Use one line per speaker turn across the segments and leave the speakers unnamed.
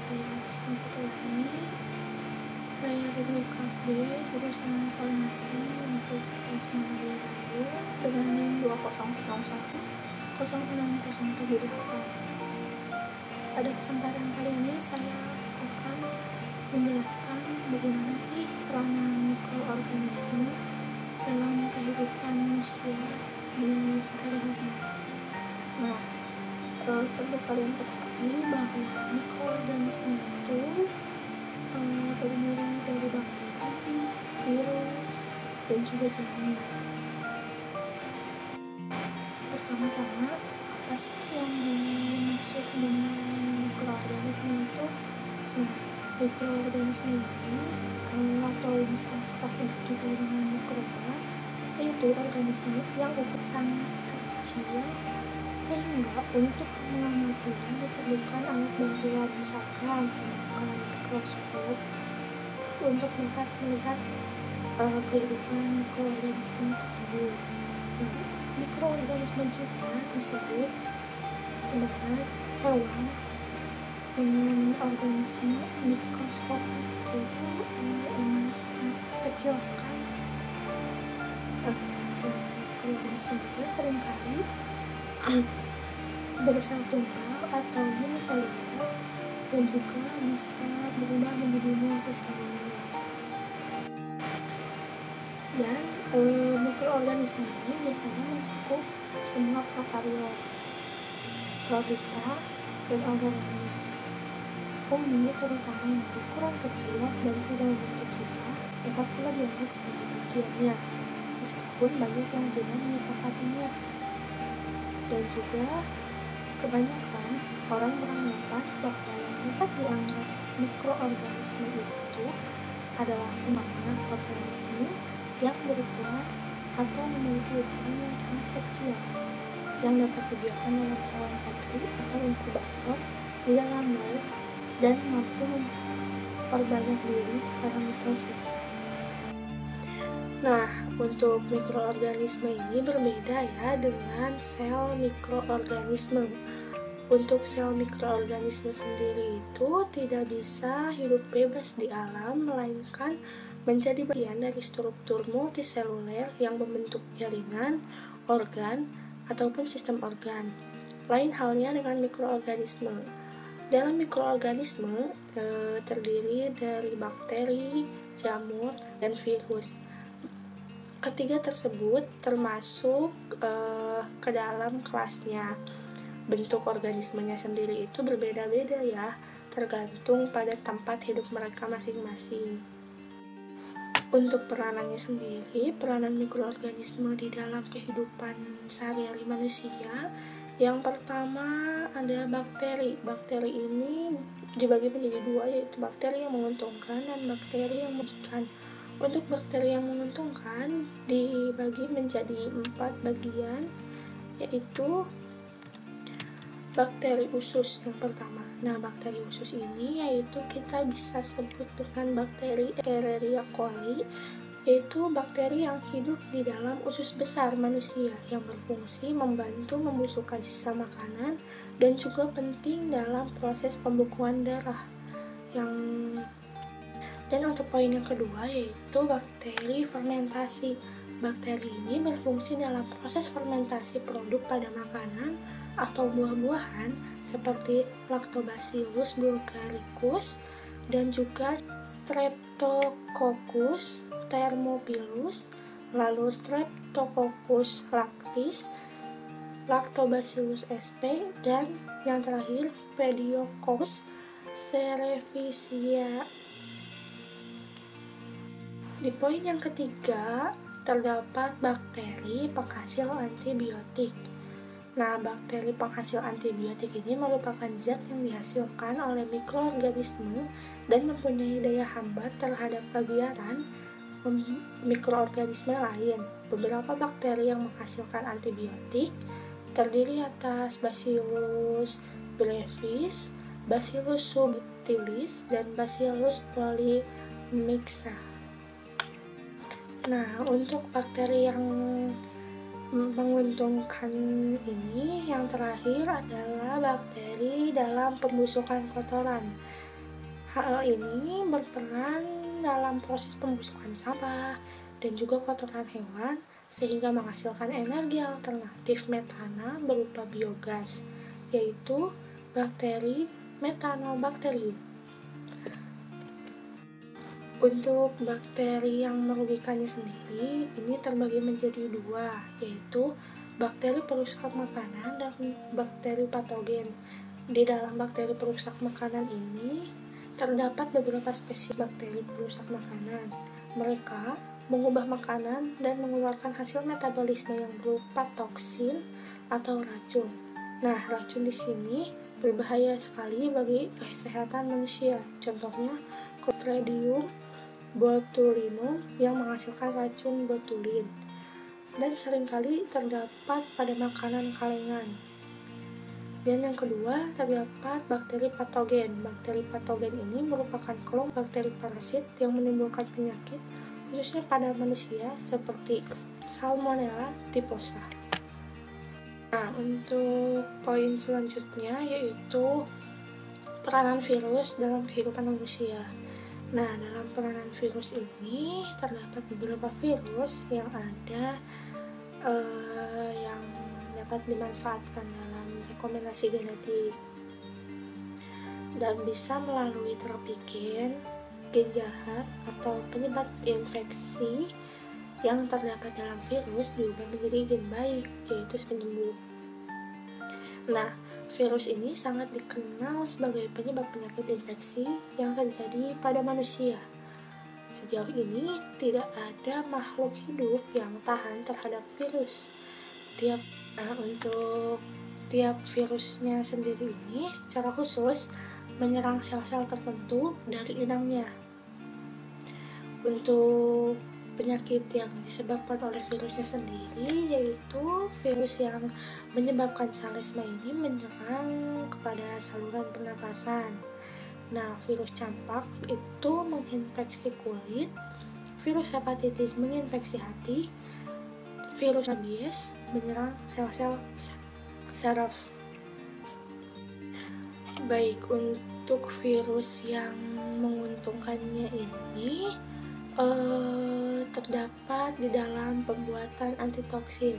saya Kisni Fitriani. Saya dari kelas B jurusan Farmasi Universitas Muhammadiyah Bandung dengan NIM 200106078. Pada kesempatan kali ini saya akan menjelaskan bagaimana sih peranan mikroorganisme dalam kehidupan manusia di sehari-hari. Nah, perlu kalian ketahui bahwa mikroorganisme itu terdiri dari bakteri, virus, dan juga jamur. Pertama-tama, apa sih yang dimaksud dengan mikroorganisme itu? Nah, mikroorganisme ini atau bisa kita sebut juga dengan mikroba, yaitu organisme yang ukuran sangat kecil sehingga untuk mengamatinya diperlukan alat bantuan, misalkan memakai mikroskop untuk dapat melihat kehidupan mikroorganisme tersebut. Nah, mikroorganisme juga disebut sebagai hewan dengan organisme mikroskopik, yaitu emang sangat kecil sekali. Dan mikroorganisme juga seringkali bersel tunggal atau uniseluler dan juga bisa berubah menjadi multiseluler. Dan mikroorganisme ini biasanya mencakup semua prokariot, protista, dan organik. Fungi, terutama yang berukuran kecil dan tidak membentuk hifa, dapat pula dianggap sebagai bagiannya, meskipun banyak yang tidak menyepakatinya. Dan juga kebanyakan orang beranggapan bahwa yang dapat dianggap mikroorganisme itu adalah semuanya organisme yang berukuran atau memiliki ukuran yang sangat kecil, yang dapat dibiarkan dalam cawan patri atau inkubator di dalam lab dan mampu memperbanyak diri secara mitosis. Nah, untuk mikroorganisme ini berbeda ya dengan sel mikroorganisme. Untuk sel mikroorganisme sendiri itu tidak bisa hidup bebas di alam, melainkan menjadi bagian dari struktur multiseluler yang membentuk jaringan, organ, ataupun sistem organ. Lain halnya dengan mikroorganisme. Dalam mikroorganisme terdiri dari bakteri, jamur, dan virus. Ketiga tersebut termasuk ke dalam kelasnya. Bentuk organismenya sendiri itu berbeda-beda ya, tergantung pada tempat hidup mereka masing-masing. Untuk peranannya sendiri, peranan mikroorganisme di dalam kehidupan sehari-hari manusia, yang pertama ada bakteri. Bakteri ini dibagi menjadi dua, yaitu bakteri yang menguntungkan dan bakteri yang merugikan. Untuk bakteri yang menguntungkan dibagi menjadi 4 bagian, yaitu bakteri usus yang pertama. Nah, bakteri usus ini yaitu kita bisa sebut dengan bakteri Escherichia coli, yaitu bakteri yang hidup di dalam usus besar manusia yang berfungsi membantu membusukkan sisa makanan dan juga penting dalam proses pembekuan darah. Dan untuk poin yang kedua yaitu bakteri fermentasi. Bakteri ini berfungsi dalam proses fermentasi produk pada makanan atau buah-buahan seperti Lactobacillus bulgaricus dan juga Streptococcus thermophilus, lalu Streptococcus lactis, Lactobacillus sp, dan yang terakhir Pediococcus cerevisiae. Di poin yang ketiga, terdapat bakteri penghasil antibiotik. Nah, bakteri penghasil antibiotik ini merupakan zat yang dihasilkan oleh mikroorganisme dan mempunyai daya hambat terhadap kegiatan mikroorganisme lain. Beberapa bakteri yang menghasilkan antibiotik terdiri atas Bacillus brevis, Bacillus subtilis, dan Bacillus prolixae. Nah, untuk bakteri yang menguntungkan ini, yang terakhir adalah bakteri dalam pembusukan kotoran. Hal ini berperan dalam proses pembusukan sampah dan juga kotoran hewan sehingga menghasilkan energi alternatif metana berupa biogas, yaitu bakteri Methanobacterium. Untuk bakteri yang merugikannya sendiri, ini terbagi menjadi dua, yaitu bakteri perusak makanan dan bakteri patogen. Di dalam bakteri perusak makanan ini, terdapat beberapa spesies bakteri perusak makanan. Mereka mengubah makanan dan mengeluarkan hasil metabolisme yang berupa toksin atau racun. Nah, racun di sini berbahaya sekali bagi kesehatan manusia. Contohnya, Clostridium botulinum yang menghasilkan racun botulin, dan seringkali terdapat pada makanan kalengan. Dan yang kedua, terdapat bakteri patogen. Bakteri patogen ini merupakan kelompok bakteri parasit yang menimbulkan penyakit, khususnya pada manusia seperti Salmonella typhosa. Nah, untuk poin selanjutnya yaitu peranan virus dalam kehidupan manusia. Nah, dalam peranan virus ini terdapat beberapa virus yang ada yang dapat dimanfaatkan dalam rekomendasi genetik dan bisa melalui terapi gen jahat atau penyebab infeksi yang terdapat dalam virus diubah menjadi gen baik, yaitu penyembuh. Nah, virus ini sangat dikenal sebagai penyebab penyakit infeksi yang terjadi pada manusia. Sejauh ini, tidak ada makhluk hidup yang tahan terhadap virus. Untuk tiap virusnya sendiri ini secara khusus menyerang sel-sel tertentu dari inangnya. Untuk penyakit yang disebabkan oleh virusnya sendiri, yaitu virus yang menyebabkan salesma ini menyerang kepada saluran pernapasan. Nah, virus campak itu menginfeksi kulit, virus hepatitis menginfeksi hati, virus rabies menyerang sel-sel saraf. Baik, untuk virus yang menguntungkannya ini terdapat di dalam pembuatan antitoksin.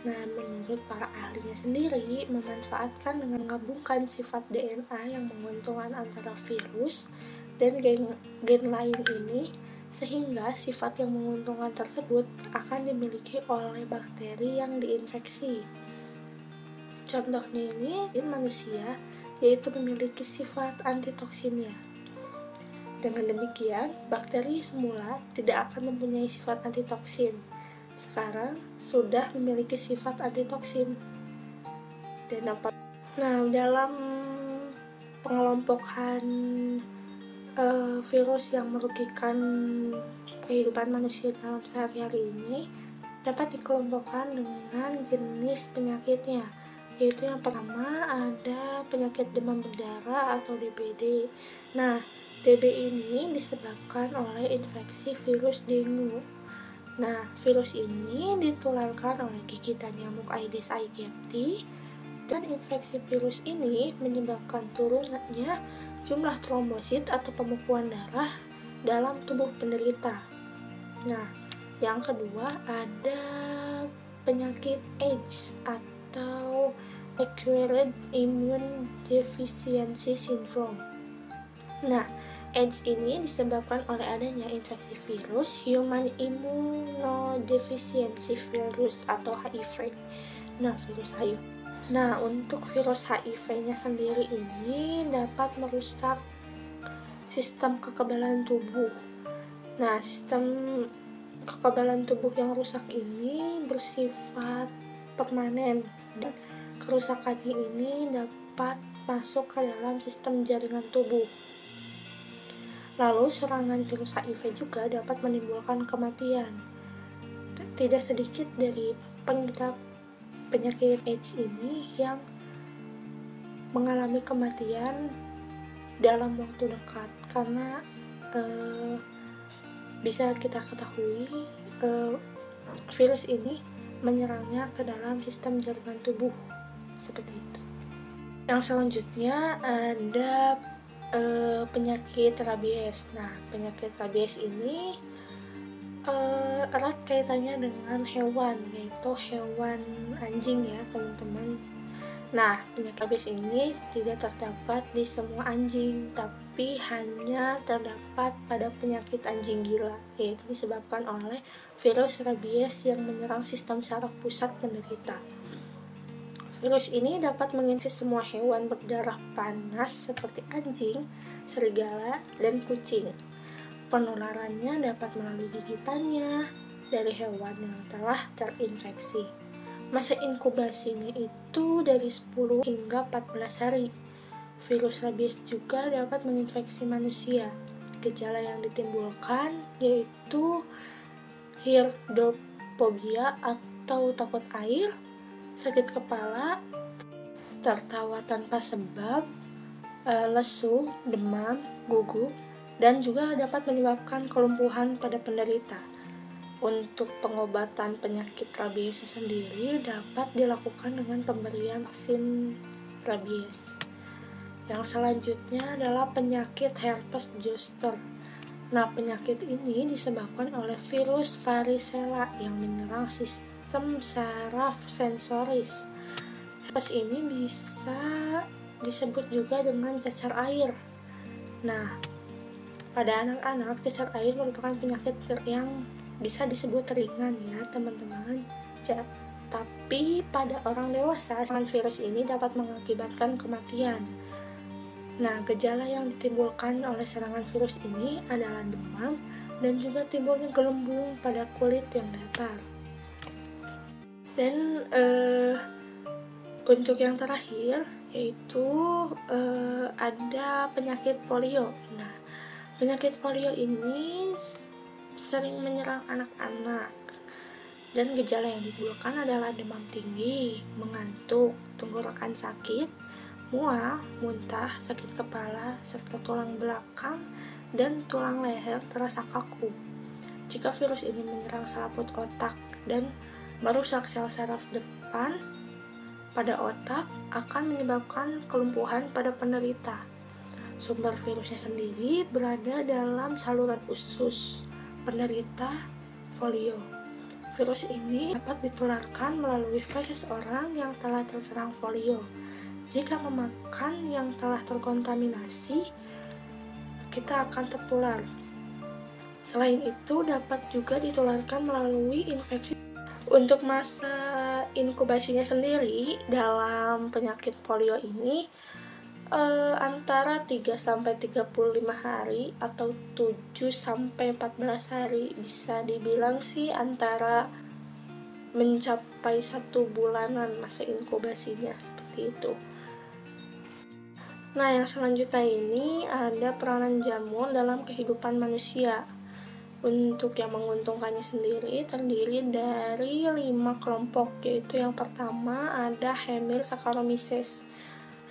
Nah, menurut para ahlinya sendiri, memanfaatkan dengan menggabungkan sifat DNA yang menguntungkan antara virus dan gen lain ini, sehingga sifat yang menguntungkan tersebut akan dimiliki oleh bakteri yang diinfeksi. Contohnya ini, manusia, yaitu memiliki sifat antitoksinnya. Dengan demikian, bakteri semula tidak akan mempunyai sifat antitoksin. Sekarang sudah memiliki sifat antitoksin. Nah, dalam pengelompokan virus yang merugikan kehidupan manusia dalam sehari-hari ini dapat dikelompokkan dengan jenis penyakitnya, yaitu yang pertama ada penyakit demam berdarah atau DBD. Nah, DB ini disebabkan oleh infeksi virus dengue. Nah, virus ini ditularkan oleh gigitan nyamuk Aedes aegypti, dan infeksi virus ini menyebabkan turunnya jumlah trombosit atau pembekuan darah dalam tubuh penderita. Nah, yang kedua ada penyakit AIDS atau Acquired Immune Deficiency Syndrome. Nah, AIDS ini disebabkan oleh adanya infeksi virus Human Immunodeficiency Virus atau HIV. Nah, virus HIV. Nah, untuk virus HIV-nya sendiri ini dapat merusak sistem kekebalan tubuh. Nah, sistem kekebalan tubuh yang rusak ini bersifat permanen, dan kerusakannya ini dapat masuk ke dalam sistem jaringan tubuh. Lalu, serangan virus HIV juga dapat menimbulkan kematian. Tidak sedikit dari pengidap penyakit AIDS ini yang mengalami kematian dalam waktu dekat, karena bisa kita ketahui virus ini menyerangnya ke dalam sistem jaringan tubuh, seperti itu. Yang selanjutnya ada penyakit rabies. Nah, penyakit rabies ini erat kaitannya dengan hewan, yaitu hewan anjing ya teman-teman. Nah, penyakit rabies ini tidak terdapat di semua anjing, tapi hanya terdapat pada penyakit anjing gila, yaitu disebabkan oleh virus rabies yang menyerang sistem saraf pusat penderita. Virus ini dapat menginfeksi semua hewan berdarah panas seperti anjing, serigala, dan kucing. Penularannya dapat melalui gigitannya dari hewan yang telah terinfeksi. Masa inkubasinya itu dari 10 hingga 14 hari. Virus rabies juga dapat menginfeksi manusia. Gejala yang ditimbulkan yaitu hirdofobia atau takut air, sakit kepala, tertawa tanpa sebab, lesu, demam, gugup, dan juga dapat menyebabkan kelumpuhan pada penderita. Untuk pengobatan penyakit rabies sendiri dapat dilakukan dengan pemberian vaksin rabies. Yang selanjutnya adalah penyakit herpes zoster. Nah, penyakit ini disebabkan oleh virus varicella yang menyerang sistem saraf sensoris. Herpes ini bisa disebut juga dengan cacar air. Nah, pada anak-anak, cacar air merupakan penyakit yang bisa disebut ringan ya teman-teman. Tapi pada orang dewasa, serangan virus ini dapat mengakibatkan kematian. Nah, gejala yang ditimbulkan oleh serangan virus ini adalah demam dan juga timbulnya gelembung pada kulit yang datar. Dan untuk yang terakhir yaitu ada penyakit polio. Nah, penyakit polio ini sering menyerang anak-anak dan gejala yang ditimbulkan adalah demam tinggi, mengantuk, tenggorokan sakit, mual, muntah, sakit kepala, serta tulang belakang dan tulang leher terasa kaku. Jika virus ini menyerang selaput otak dan merusak sel saraf depan pada otak, akan menyebabkan kelumpuhan pada penderita. Sumber virusnya sendiri berada dalam saluran usus penderita polio. Virus ini dapat ditularkan melalui feses orang yang telah terserang polio. Jika memakan yang telah terkontaminasi, kita akan tertular. Selain itu, dapat juga ditularkan melalui infeksi. Untuk masa inkubasinya sendiri dalam penyakit polio ini antara 3-35 hari atau 7-14 hari, bisa dibilang sih antara mencapai 1 bulanan masa inkubasinya, seperti itu. Nah, yang selanjutnya ini ada peranan jamur dalam kehidupan manusia. Untuk yang menguntungkannya sendiri terdiri dari 5 kelompok, yaitu yang pertama ada Hemir Saccharomyces.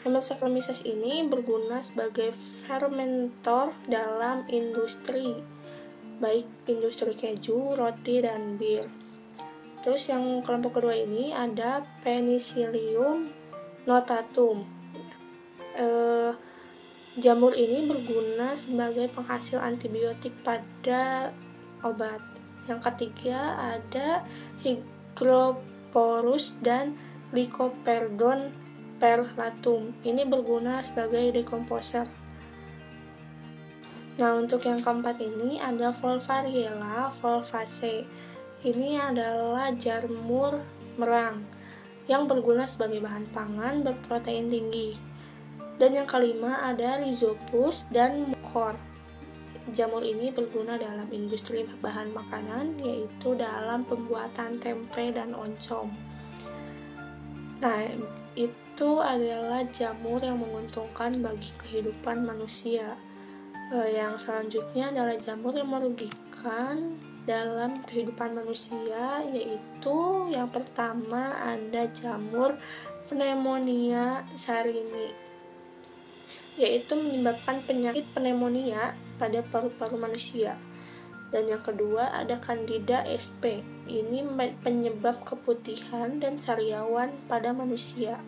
Hemir Saccharomyces ini berguna sebagai fermentor dalam industri, baik industri keju, roti, dan bir. Terus yang kelompok kedua ini ada Penicillium notatum. Jamur ini berguna sebagai penghasil antibiotik pada obat. Yang ketiga ada Hygroporus dan Lycoperdon perlatum. Ini berguna sebagai decomposer. Nah, untuk yang keempat ini ada Volvariella volvaceae. Ini adalah jamur merang yang berguna sebagai bahan pangan berprotein tinggi. Dan yang kelima ada Rhizopus dan Mucor. Jamur ini berguna dalam industri bahan makanan, yaitu dalam pembuatan tempe dan oncom. Nah, itu adalah jamur yang menguntungkan bagi kehidupan manusia. Yang selanjutnya adalah jamur yang merugikan dalam kehidupan manusia, yaitu yang pertama ada jamur Pneumonia sarini, yaitu menyebabkan penyakit pneumonia pada paru-paru manusia. Dan yang kedua ada Candida sp. Ini penyebab keputihan dan sariawan pada manusia.